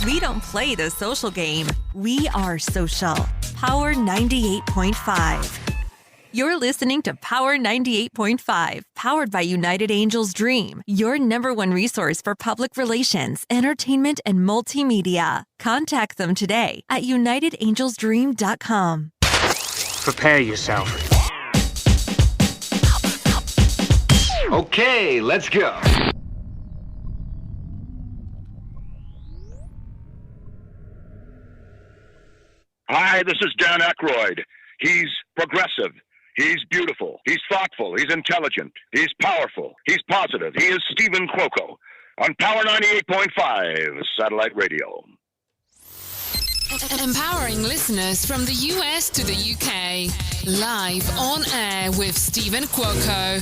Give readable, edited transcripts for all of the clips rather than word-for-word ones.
We don't play the social game. We are social. Power 98.5. You're listening to Power 98.5, powered by United Angels Dream, your number one resource for public relations, entertainment, and multimedia. Contact them today at unitedangelsdream.com. Prepare yourself. Okay, let's go. Hi, this is Dan Aykroyd. He's progressive. He's beautiful. He's thoughtful. He's intelligent. He's powerful. He's positive. He is Stephen Cuoco on Power 98.5 Satellite Radio. Empowering listeners from the US to the UK. Live on air with Stephen Cuoco.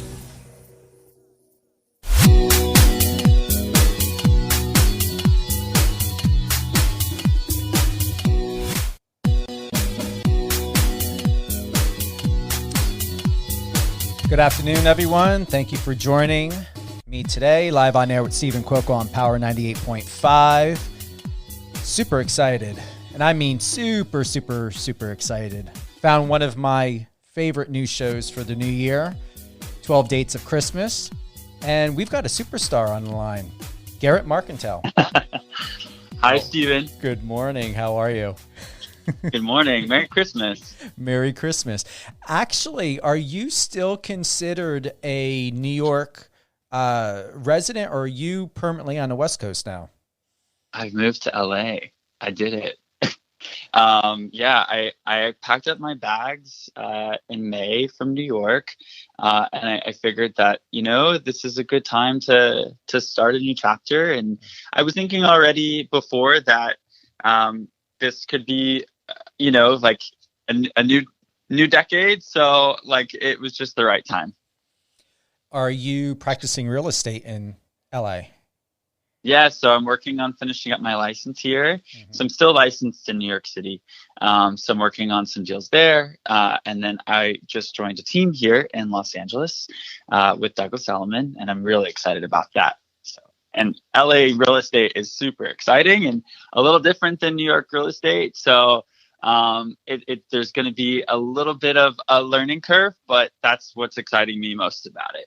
Good afternoon, everyone. Thank you for joining me today, live on air with Stephen Cuoco on Power 98.5. Super excited, and I mean super excited. Found one of my favorite new shows for the new year, 12 Dates of Christmas, and we've got a superstar on the line, Garrett Marcantel. Hi, Stephen. Good morning. How are you? Good morning. Merry Christmas. Merry Christmas. Actually, are you still considered a New York resident, or are you permanently on the West Coast now? I've moved to LA. I did it. I packed up my bags in May from New York, and I figured that, this is a good time to start a new chapter. And I was thinking already before that this could be like a new decade. So it was just the right time. Are you practicing real estate in LA? Yeah. So I'm working on finishing up my license here. Mm-hmm. So I'm still licensed in New York City. So I'm working on some deals there. And then I just joined a team here in Los Angeles with Douglas Elliman, and I'm really excited about that. And LA real estate is super exciting and a little different than New York real estate. So there's going to be a little bit of a learning curve, but that's what's exciting me most about it.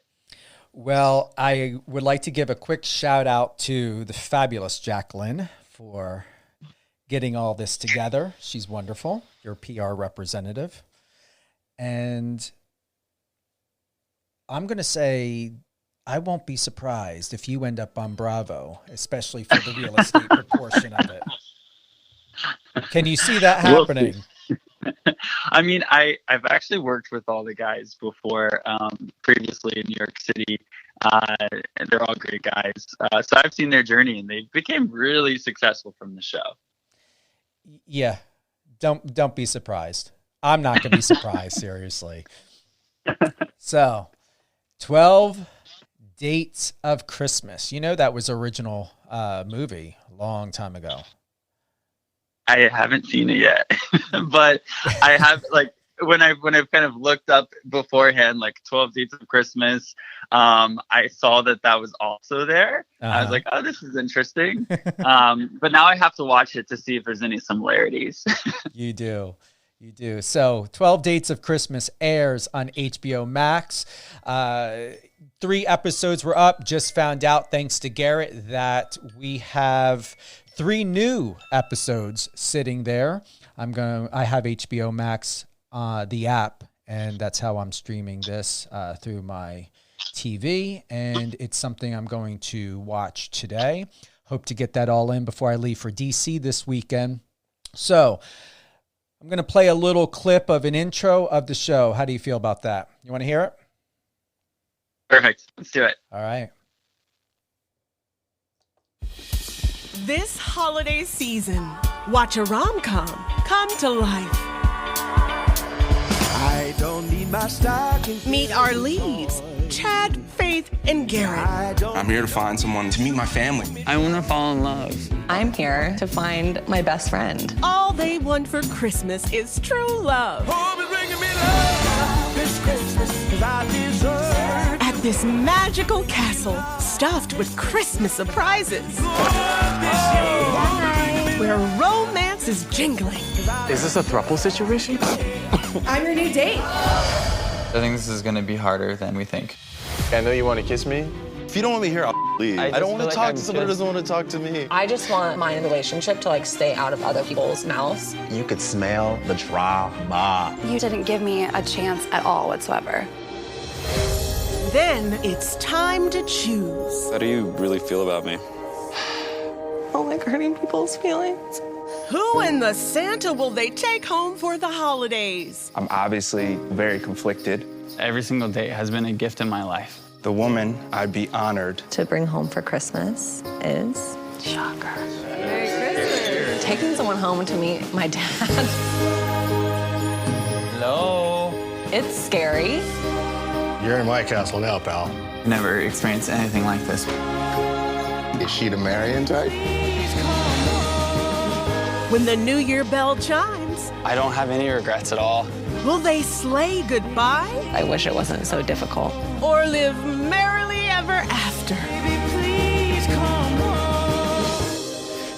Well, I would like to give a quick shout out to the fabulous Jacqueline for getting all this together. She's wonderful, your PR representative. And I'm going to say, I won't be surprised if you end up on Bravo, especially for the real estate proportion of it. Can you see that happening? I mean, I've actually worked with all the guys before, previously in New York City, and they're all great guys. So I've seen their journey, and they became really successful from the show. Yeah, don't be surprised. I'm not going to be surprised, seriously. So, 12 Dates of Christmas. That was original movie a long time ago. I haven't seen it yet, but I have when I've kind of looked up beforehand, 12 Dates of Christmas. I saw that was also there. Uh-huh. I was like, oh, this is interesting. But now I have to watch it to see if there's any similarities. You do. So 12 Dates of Christmas airs on HBO Max. 3 episodes were up. Just found out, thanks to Garrett, that we have 3 new episodes sitting there. I have HBO Max, the app, and that's how I'm streaming this through my TV. And it's something I'm going to watch today. Hope to get that all in before I leave for DC this weekend. So I'm going to play a little clip of an intro of the show. How do you feel about that? You want to hear it? Perfect. Let's do it. All right. This holiday season, watch a rom-com come to life. I don't need my stocking. Meet our leads, Chad, Faith, and Garrett. I'm here to find someone to meet my family. I want to fall in love. I'm here to find my best friend. All they want for Christmas is true love. Hope is bringing me love this Christmas, 'cause I deserve. At this magical castle stuffed with Christmas surprises. Hi. where romance is jingling. Is this a throuple situation? I'm your new date. I think this is going to be harder than we think. I know you want to kiss me. If you don't want me here, I'll leave. I don't want to talk to somebody who doesn't want to talk to me. I just want my relationship to like stay out of other people's mouths. You could smell the drama. You didn't give me a chance at all whatsoever. Then it's time to choose. How do you really feel about me? I don't like hurting people's feelings. Who in the Santa will they take home for the holidays? I'm obviously very conflicted. Every single day has been a gift in my life. The woman I'd be honored To bring home for Christmas is Shocker. Merry Christmas. Taking someone home to meet my dad. Hello. It's scary. You're in my castle now, pal. Never experienced anything like this. Is she the Marion type? When the New Year bell chimes, I don't have any regrets at all. will they slay goodbye I wish it wasn't so difficult. or live merrily ever after? Baby, please come home.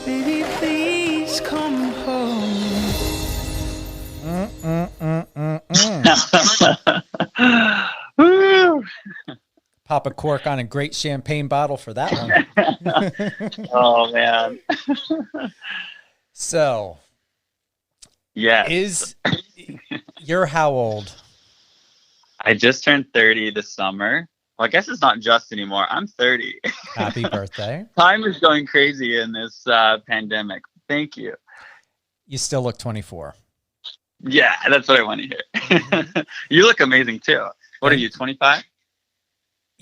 Baby, please come home. Woo! Pop a cork on a great champagne bottle for that one. Oh man. So, Yes. you're how old? I just turned 30 this summer. Well, I guess it's not just anymore. I'm 30. Happy birthday. Time is going crazy in this pandemic. Thank you. You still look 24. Yeah, that's what I want to hear. You look amazing too. What are you, 25?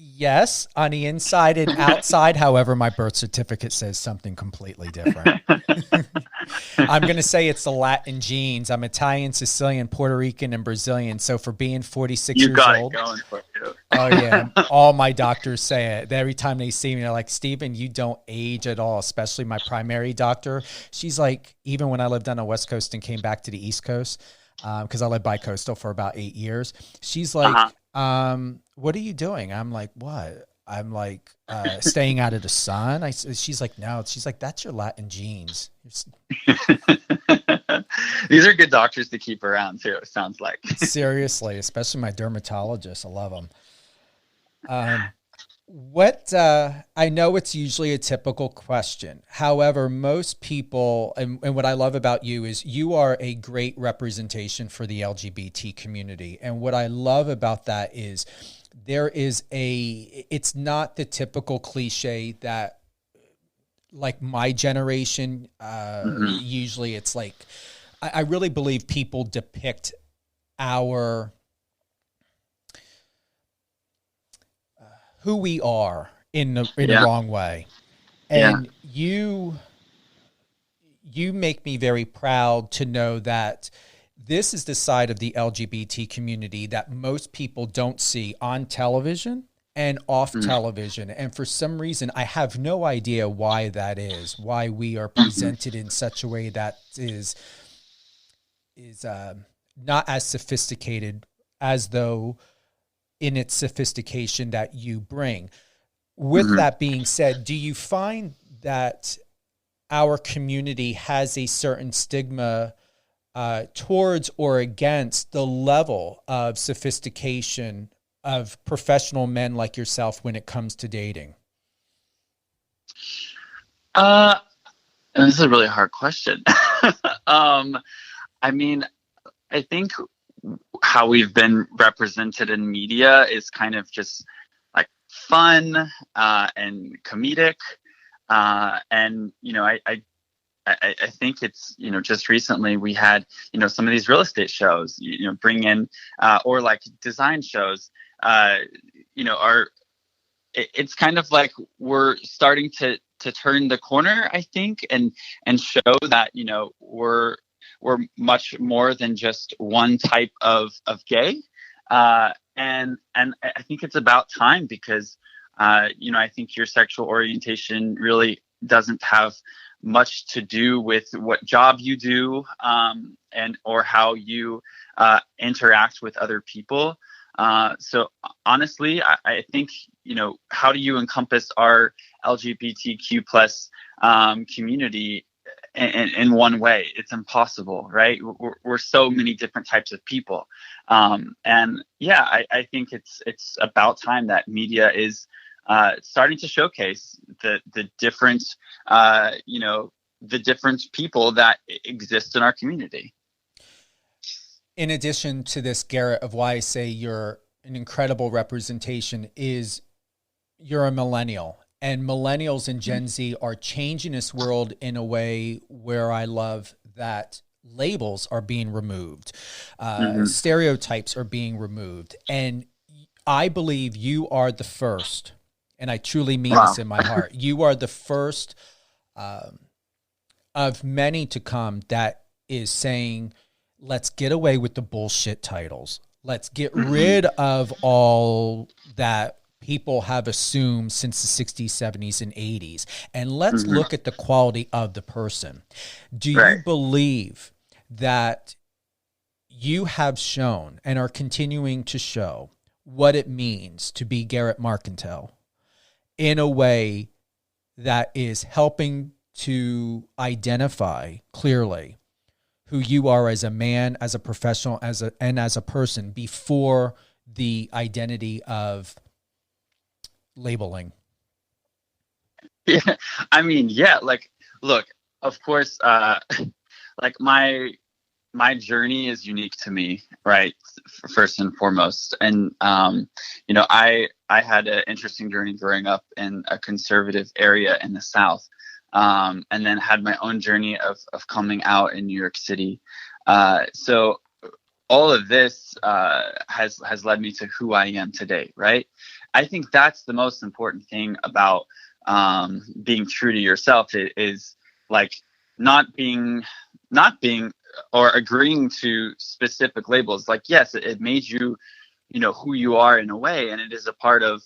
Yes, on the inside and outside. However, my birth certificate says something completely different. I'm going to say it's the Latin genes. I'm Italian, Sicilian, Puerto Rican, and Brazilian. So for being 46 You years got old. it going for you. Oh, yeah. All my doctors say it. Every time they see me, they're like, Steven, you don't age at all, especially my primary doctor. She's like, even when I lived on the West Coast and came back to the East Coast, because I lived bi-coastal for about 8 years, she's like, what are you doing? I'm like, what? I'm like, staying out of the sun. She's like, no. She's like, that's your Latin genes. These are good doctors to keep around too, it sounds like. Seriously, especially my dermatologist. I love them. I know it's usually a typical question. However, most people, and what I love about you is you are a great representation for the LGBT community. And what I love about that is it's not the typical cliche that like my generation, usually it's like, I really believe people depict our who we are in the wrong way. And you make me very proud to know that this is the side of the LGBT community that most people don't see on television and off television. And for some reason, I have no idea why that is, why we are presented in such a way that is not as sophisticated as though in its sophistication that you bring. With that being said, do you find that our community has a certain stigma towards or against the level of sophistication of professional men like yourself when it comes to dating? And this is a really hard question. I mean, I think how we've been represented in media is kind of just like fun and comedic. And, you know, I think it's, you know, just recently we had, you know, some of these real estate shows, you know, bring in or like design shows, you know, it's kind of like we're starting to turn the corner, I think, and show that, you know, we're much more than just one type of gay. And I think it's about time because, you know, I think your sexual orientation really doesn't have much to do with what job you do and or how you interact with other people. So honestly, I think, you know, how do you encompass our LGBTQ plus community? in one way. It's impossible, right? We're so many different types of people. And yeah, I think it's about time that media is starting to showcase the different, the different people that exist in our community. In addition to this, Garrett, of why I say you're an incredible representation is you're a millennial. And millennials and Gen Z are changing this world in a way where I love that labels are being removed. Stereotypes are being removed. And I believe you are the first, and I truly mean this in my heart, you are the first of many to come that is saying, let's get away with the bullshit titles. Let's get rid of all that people have assumed since the 60s, 70s, and 80s. And let's look at the quality of the person. Do you believe that you have shown and are continuing to show what it means to be Garrett Marcantel in a way that is helping to identify clearly who you are as a man, as a professional, as a person before the identity of labeling? Yeah, I mean, yeah, like, look, of course, like my journey is unique to me, right? First and foremost. And, I had an interesting journey growing up in a conservative area in the South. And then had my own journey of coming out in New York City. So all of this has led me to who I am today, right? I think that's the most important thing about being true to yourself is like not being or agreeing to specific labels. Like, yes, it made you, who you are in a way, and it is a part of,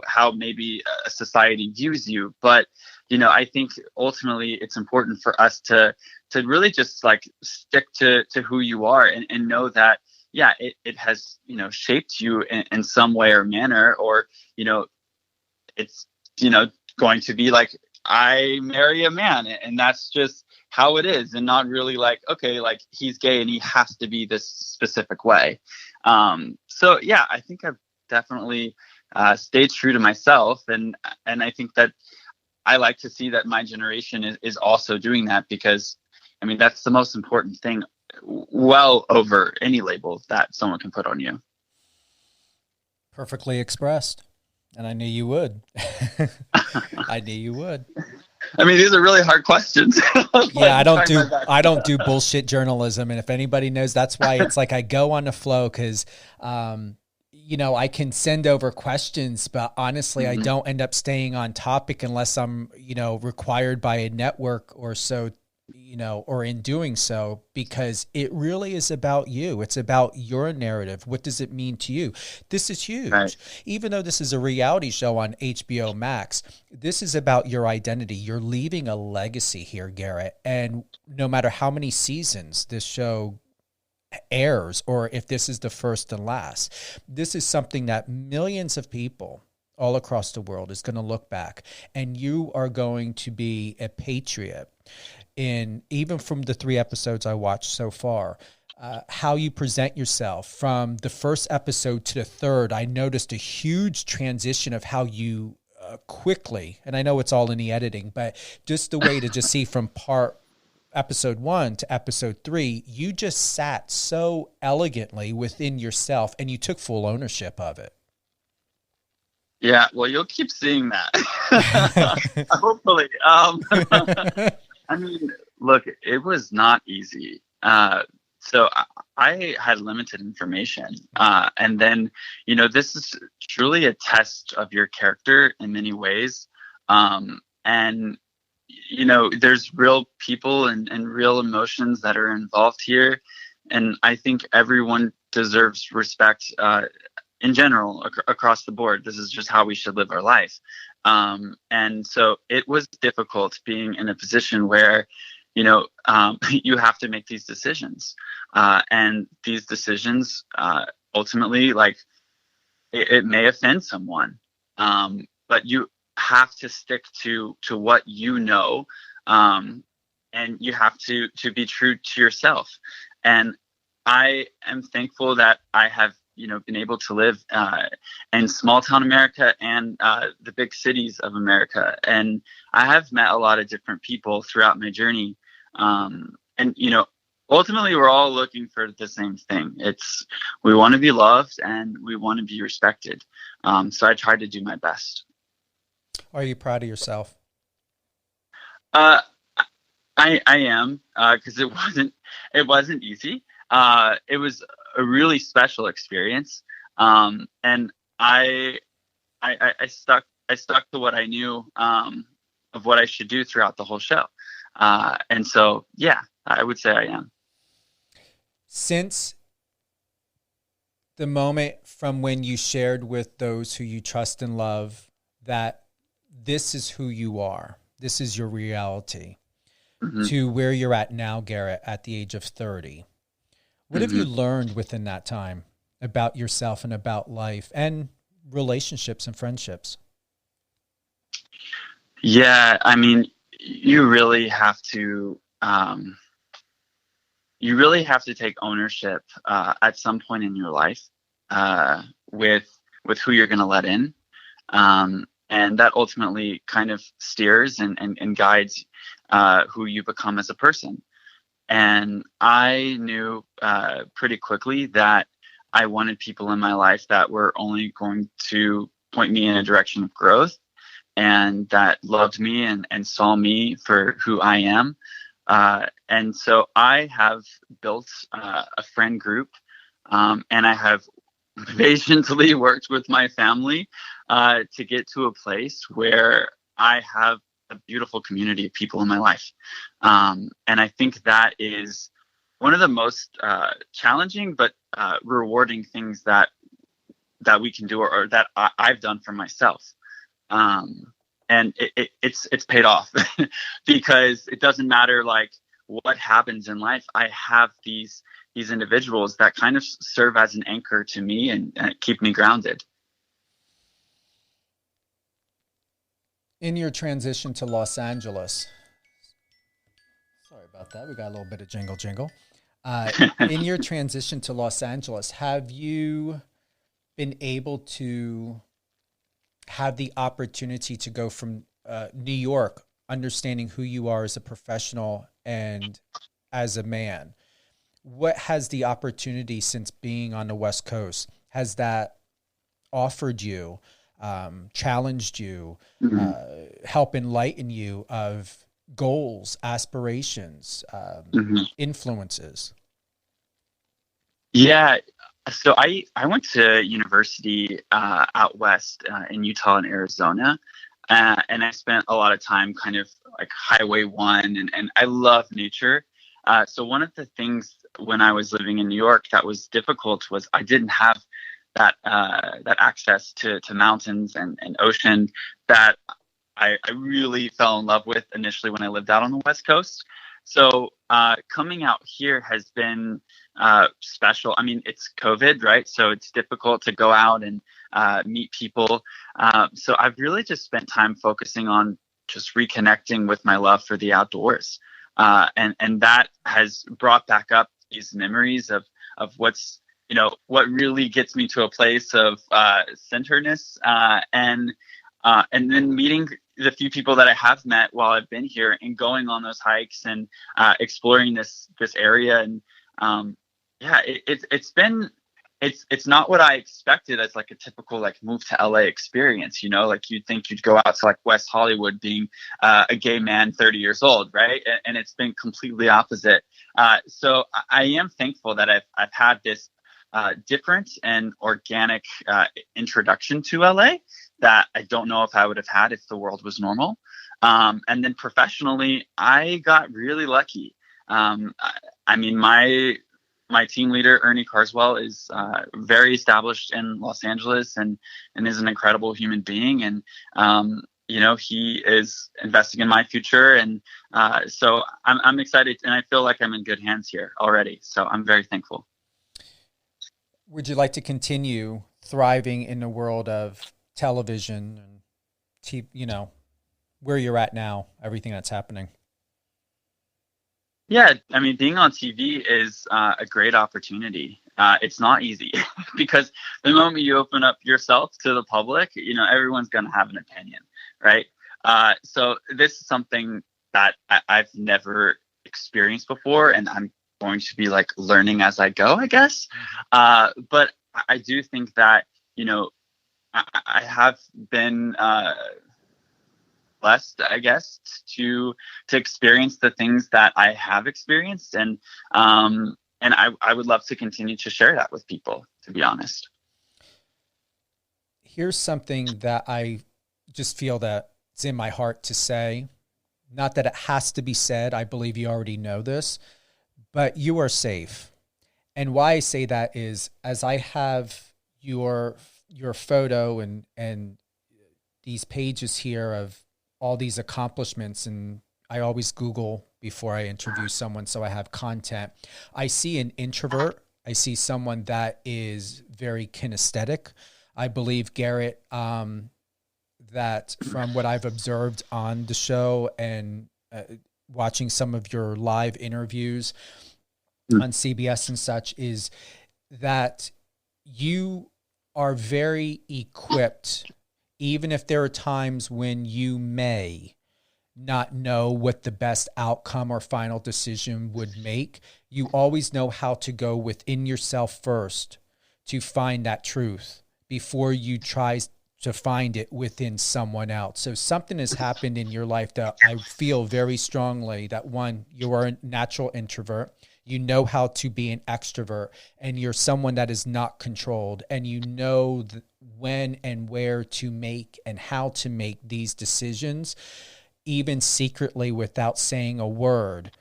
how maybe a society views you. But, I think ultimately it's important for us to really just like stick to who you are and know that, yeah, it has, shaped you in some way or manner, or, it's, going to be like, I marry a man and that's just how it is, and not really like, okay, like he's gay and he has to be this specific way. So yeah, I think I've definitely stayed true to myself, and I think that I like to see that my generation is also doing that, because I mean that's the most important thing, well over any label that someone can put on you. Perfectly expressed. And I knew you would. I knew you would. I mean, these are really hard questions. Yeah, I don't do bullshit journalism. And if anybody knows, that's why it's like I go on the flow, because, I can send over questions, but honestly, I don't end up staying on topic unless I'm, required by a network or so, or in doing so, because it really is about you. It's about your narrative. What does it mean to you? This is huge. Right. Even though this is a reality show on HBO Max, this is about your identity. You're leaving a legacy here, Garrett. And no matter how many seasons this show airs, or if this is the first and last, this is something that millions of people all across the world is going to look back, and you are going to be a patriot. In even from the 3 episodes I watched so far, how you present yourself from the first episode to the third, I noticed a huge transition of how you quickly, and I know it's all in the editing, but just the way to just see from episode 1 to episode 3, you just sat so elegantly within yourself and you took full ownership of it. Yeah, well, you'll keep seeing that. Hopefully. I mean, look, it was not easy. So I had limited information. And then, this is truly a test of your character in many ways. And, there's real people and real emotions that are involved here. And I think everyone deserves respect in general, across the board. This is just how we should live our life. And so it was difficult being in a position where, you have to make these decisions. And these decisions, ultimately, like, it may offend someone, but you have to stick to what and you have to be true to yourself. And I am thankful that I have, been able to live in small town America and the big cities of America. And I have met a lot of different people throughout my journey. And ultimately, we're all looking for the same thing. We want to be loved and we want to be respected. So I try to do my best. Are you proud of yourself? I am, because it wasn't easy. It was a really special experience. And I stuck to what I knew, of what I should do throughout the whole show. And so, yeah, I would say I am. Since the moment from when you shared with those who you trust and love that this is who you are, this is your reality, to where you're at now, Garrett, at the age of 30, what have you learned within that time about yourself and about life and relationships and friendships? Yeah, I mean, you really have to take ownership at some point in your life with who you're going to let in, and that ultimately kind of steers and guides who you become as a person. And I knew pretty quickly that I wanted people in my life that were only going to point me in a direction of growth, and that loved me and saw me for who I am. And so I have built a friend group, and I have patiently worked with my family to get to a place where I have a beautiful community of people in my life. And I think that is one of the most challenging but rewarding things that we can do, or that I've done for myself. And it's paid off because it doesn't matter like what happens in life. I have these individuals that kind of serve as an anchor to me and keep me grounded. In your transition to Los Angeles, sorry about that, we got a little bit of jingle. In your transition to Los Angeles, have you been able to have the opportunity to go from New York, understanding who you are as a professional and as a man? What has the opportunity since being on the West Coast, has that offered you, challenged you, help enlighten you of goals, aspirations, influences? Yeah. So I went to university out west in Utah and Arizona, and I spent a lot of time kind of like Highway 1, and I love nature. So one of the things when I was living in New York that was difficult was I didn't have that access to mountains and ocean that I really fell in love with initially when I lived out on the West Coast. So coming out here has been special. I mean, it's COVID, right? So it's difficult to go out and meet people. So I've really just spent time focusing on just reconnecting with my love for the outdoors. And that has brought back up these memories of what's, what really gets me to a place of centeredness, and then meeting the few people that I have met while I've been here and going on those hikes and exploring this area. And it's not what I expected as like a typical like move to LA experience, like you'd think you'd go out to like West Hollywood being a gay man 30 years old, right? And it's been completely opposite. So I am thankful that I've had this different and organic introduction to LA that I don't know if I would have had if the world was normal. And then professionally, I got really lucky. I mean, my team leader, Ernie Carswell, is very established in Los Angeles and is an incredible human being. And, he is investing in my future. And so I'm excited, and I feel like I'm in good hands here already. So I'm very thankful. Would you like to continue thriving in the world of television and, where you're at now, everything that's happening? Yeah, I mean, being on TV is a great opportunity. It's not easy because the moment you open up yourself to the public, everyone's going to have an opinion, right? So this is something that I've never experienced before, and I'm going to be like learning as I go, I guess. But I do think that, I have been blessed, I guess, to experience the things that I have experienced, and I would love to continue to share that with people, to be honest. Here's something that I just feel that it's in my heart to say. Not that it has to be said. I believe you already know this, but you are safe. And why I say that is, as I have your photo and these pages here of all these accomplishments, and I always Google before I interview someone so I have content. I see an introvert. I see someone that is very kinesthetic. I believe, Garrett, that from what I've observed on the show and watching some of your live interviews on CBS and such, is that you are very equipped, even if there are times when you may not know what the best outcome or final decision would make. You always know how to go within yourself first to find that truth before you try to find it within someone else. So something has happened in your life that I feel very strongly that, one, you are a natural introvert. You know how to be an extrovert, and you're someone that is not controlled, and you know when and where to make and how to make these decisions, even secretly without saying a word.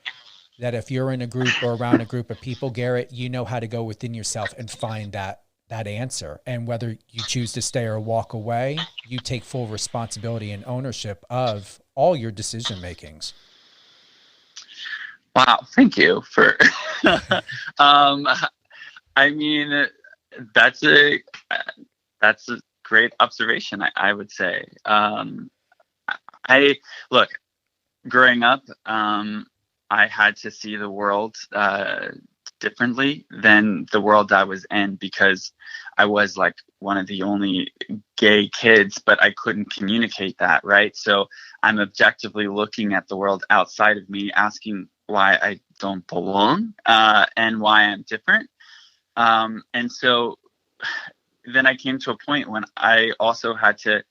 That if you're in a group or around a group of people, Garrett, you know how to go within yourself and find that answer. And whether you choose to stay or walk away, you take full responsibility and ownership of all your decision makings. Wow, thank you for. I mean, that's a great observation, I would say. I look, growing up, I had to see the world differently than the world I was in, because I was like one of the only gay kids, but I couldn't communicate that, right? So I'm objectively looking at the world outside of me, asking why I don't belong and why I'm different. And so then I came to a point when I also had to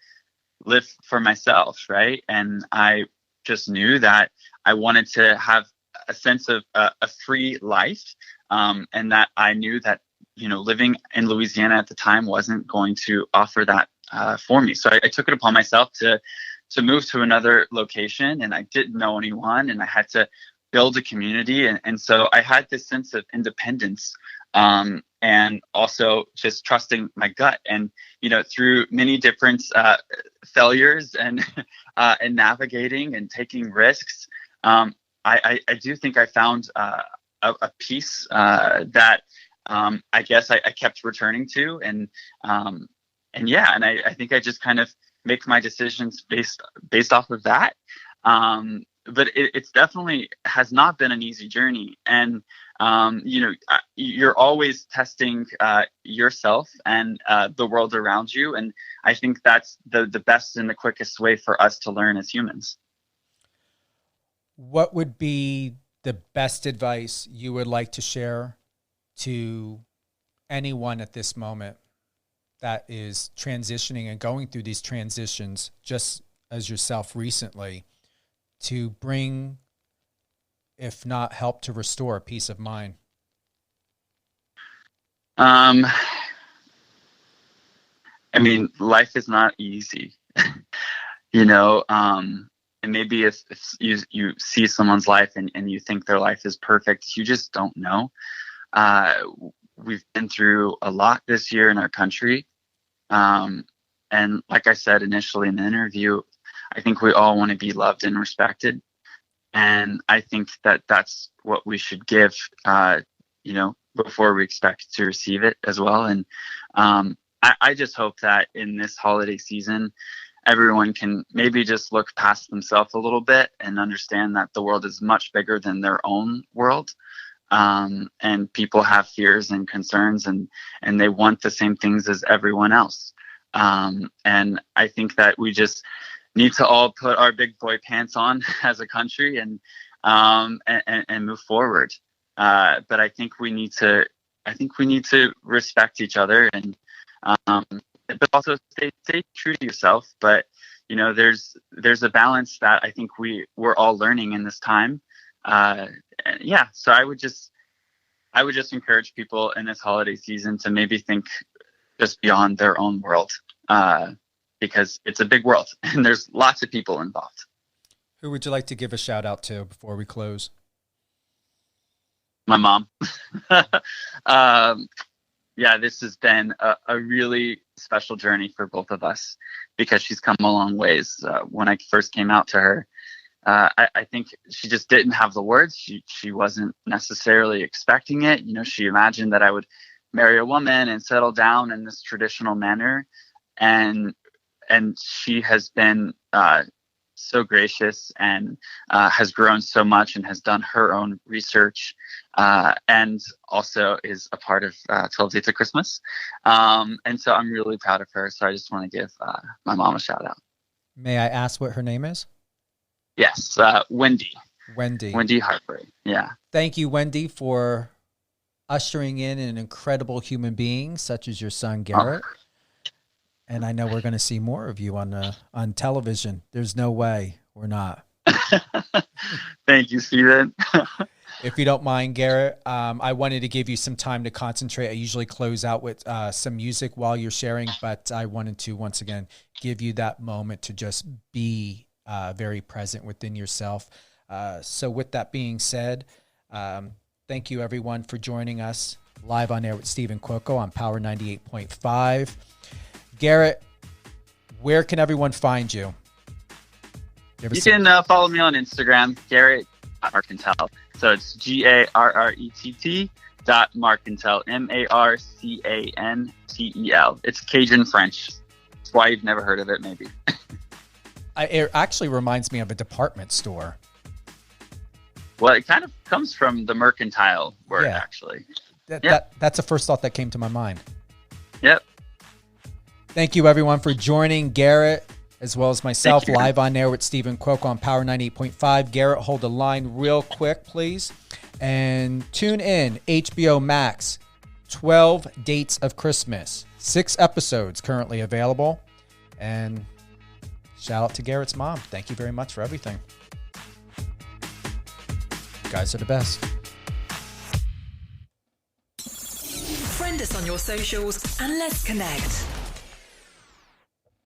live for myself, right? And I just knew that I wanted to have a sense of a free life, and that I knew that, living in Louisiana at the time wasn't going to offer that for me. So I took it upon myself to move to another location, and I didn't know anyone, and I had to build a community. And so I had this sense of independence, and also just trusting my gut. And, through many different failures and navigating and taking risks, I do think I found a peace that I guess I kept returning to. And I think I just kind of make my decisions based off of that. But it's definitely has not been an easy journey. And, you're always testing yourself and the world around you. And I think that's the best and the quickest way for us to learn as humans. What would be the best advice you would like to share to anyone at this moment that is transitioning and going through these transitions, just as yourself recently, to bring, if not help, to restore peace of mind? I mean, life is not easy, and maybe if you see someone's life and you think their life is perfect, you just don't know. We've been through a lot this year in our country. And like I said initially in the interview, I think we all want to be loved and respected. And I think that that's what we should give, before we expect to receive it as well. And I just hope that in this holiday season, everyone can maybe just look past themselves a little bit and understand that the world is much bigger than their own world. And people have fears and concerns, and they want the same things as everyone else. And I think that we just need to all put our big boy pants on as a country and move forward. But I think we need to respect each other, and but also stay true to yourself. But there's a balance that I think we're all learning in this time. So I would just encourage people in this holiday season to maybe think just beyond their own world, because it's a big world and there's lots of people involved. Who would you like to give a shout out to before we close? My mom. This has been a really special journey for both of us, because she's come a long ways. When I first came out to her, I think she just didn't have the words. She wasn't necessarily expecting it. She imagined that I would marry a woman and settle down in this traditional manner. And she has been so gracious and has grown so much and has done her own research, and also is a part of 12 Dates of Christmas. And so I'm really proud of her. So I just want to give my mom a shout out. May I ask what her name is? Yes, Wendy. Wendy Harper. Yeah. Thank you, Wendy, for ushering in an incredible human being such as your son, Garrett. And I know we're going to see more of you on television. There's no way we're not. Thank you, Steven. If you don't mind, Garrett, I wanted to give you some time to concentrate. I usually close out with some music while you're sharing, but I wanted to, once again, give you that moment to just be very present within yourself. So with that being said, thank you, everyone, for joining us live on air with Stephen Cuoco on Power 98.5. Garrett, where can everyone find you? You can follow me on Instagram, Garrett Marcantel. So it's GARRETT .Marcantel, MARCANTEL. It's Cajun French. That's why you've never heard of it, maybe. It actually reminds me of a department store. Well, it kind of comes from the mercantile word, actually. That's the first thought that came to my mind. Yep. Thank you, everyone, for joining Garrett, as well as myself, live on air with Stephen Cuoco on Power 98.5. Garrett, hold the line real quick, please. And tune in, HBO Max, 12 Dates of Christmas. 6 episodes currently available. And shout out to Garrett's mom. Thank you very much for everything. You guys are the best. Friend us on your socials and let's connect.